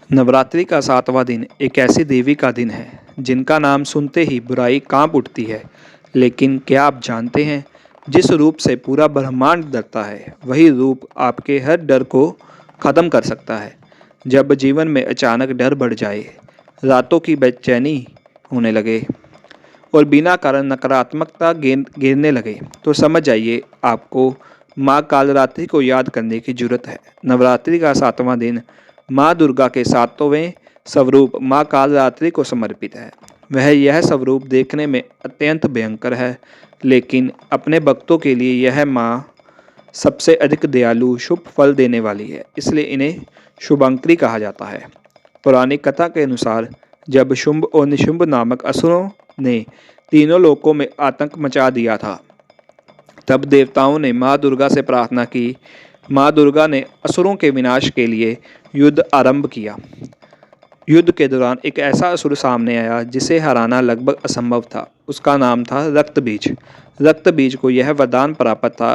नवरात्रि का 7वां दिन एक ऐसी देवी का दिन है जिनका नाम सुनते ही बुराई कांप उठती है। लेकिन क्या आप जानते हैं, जिस रूप से पूरा ब्रह्मांड डरता है वही रूप आपके हर डर को खत्म कर सकता है। जब जीवन में अचानक डर बढ़ जाए, रातों की बेचैनी होने लगे और बिना कारण नकारात्मकता गिरने लगे, तो समझ जाइए आपको माँ कालरात्रि को याद करने की जरूरत है। नवरात्रि का 7वां दिन माँ दुर्गा के 7वें स्वरूप माँ कालरात्रि को समर्पित है। वह यह स्वरूप देखने में अत्यंत भयंकर है, लेकिन अपने भक्तों के लिए यह माँ सबसे अधिक दयालु शुभ फल देने वाली है, इसलिए इन्हें शुभंकरी कहा जाता है। पौराणिक कथा के अनुसार जब शुंभ और निशुंभ नामक असुरों ने तीनों लोकों में आतंक मचा दिया था, तब देवताओं ने माँ दुर्गा से प्रार्थना की। माँ दुर्गा ने असुरों के विनाश के लिए युद्ध आरंभ किया। युद्ध के दौरान एक ऐसा असुर सामने आया जिसे हराना लगभग असंभव था। उसका नाम था रक्त बीज। रक्त बीज को यह वरदान प्राप्त था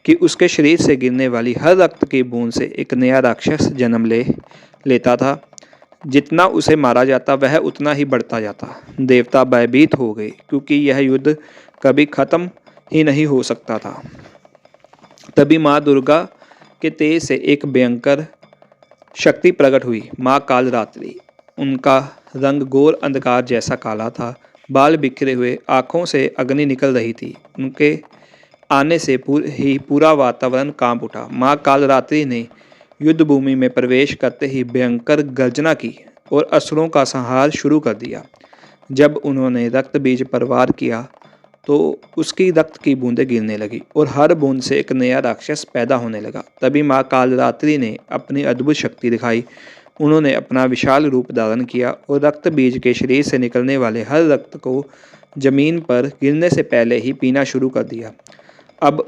कि उसके शरीर से गिरने वाली हर रक्त की बूंद से एक नया राक्षस जन्म लेता था। जितना उसे मारा जाता वह उतना ही बढ़ता जाता। देवता भयभीत हो गए, क्योंकि यह युद्ध कभी खत्म ही नहीं हो सकता था। तभी माँ दुर्गा के तेज से एक भयंकर शक्ति प्रकट हुई, माँ कालरात्रि। उनका रंग घोर अंधकार जैसा काला था, बाल बिखरे हुए, आँखों से अग्नि निकल रही थी। उनके आने से पूरा वातावरण कांप उठा। माँ कालरात्रि ने युद्ध भूमि में प्रवेश करते ही भयंकर गर्जना की और असुरों का संहार शुरू कर दिया। जब उन्होंने रक्त बीज पर वार किया तो उसकी रक्त की बूंदें गिरने लगी और हर बूंद से एक नया राक्षस पैदा होने लगा। तभी माँ कालरात्रि ने अपनी अद्भुत शक्ति दिखाई। उन्होंने अपना विशाल रूप धारण किया और रक्त बीज के शरीर से निकलने वाले हर रक्त को जमीन पर गिरने से पहले ही पीना शुरू कर दिया। अब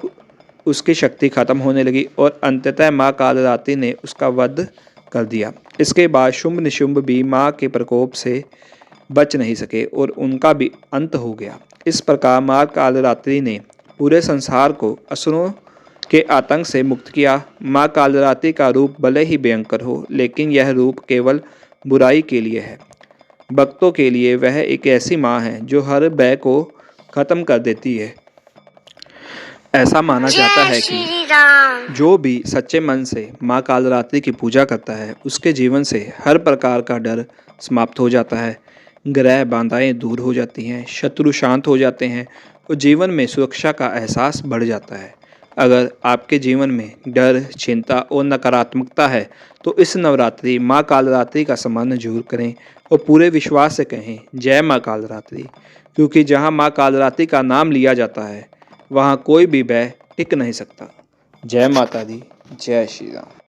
उसकी शक्ति खत्म होने लगी और अंततः माँ कालरात्रि ने उसका वध कर दिया। इसके बाद शुंभ निशुंभ भी माँ के प्रकोप से बच नहीं सके और उनका भी अंत हो गया। इस प्रकार माँ कालरात्रि ने पूरे संसार को असुरों के आतंक से मुक्त किया। माँ कालरात्रि का रूप भले ही भयंकर हो, लेकिन यह रूप केवल बुराई के लिए है। भक्तों के लिए वह एक ऐसी माँ है जो हर भय को खत्म कर देती है। ऐसा माना जाता है कि जो भी सच्चे मन से माँ कालरात्रि की पूजा करता है, उसके जीवन से हर प्रकार का डर समाप्त हो जाता है, ग्रह बाधाएं दूर हो जाती हैं, शत्रु शांत हो जाते हैं और जीवन में सुरक्षा का एहसास बढ़ जाता है। अगर आपके जीवन में डर, चिंता और नकारात्मकता है, तो इस नवरात्रि माँ कालरात्रि का स्मरण जरूर करें और पूरे विश्वास से कहें, जय माँ कालरात्रि। क्योंकि जहाँ माँ कालरात्रि का नाम लिया जाता है, वहाँ कोई भी भय टिक नहीं सकता। जय माता दी, जय श्री राम।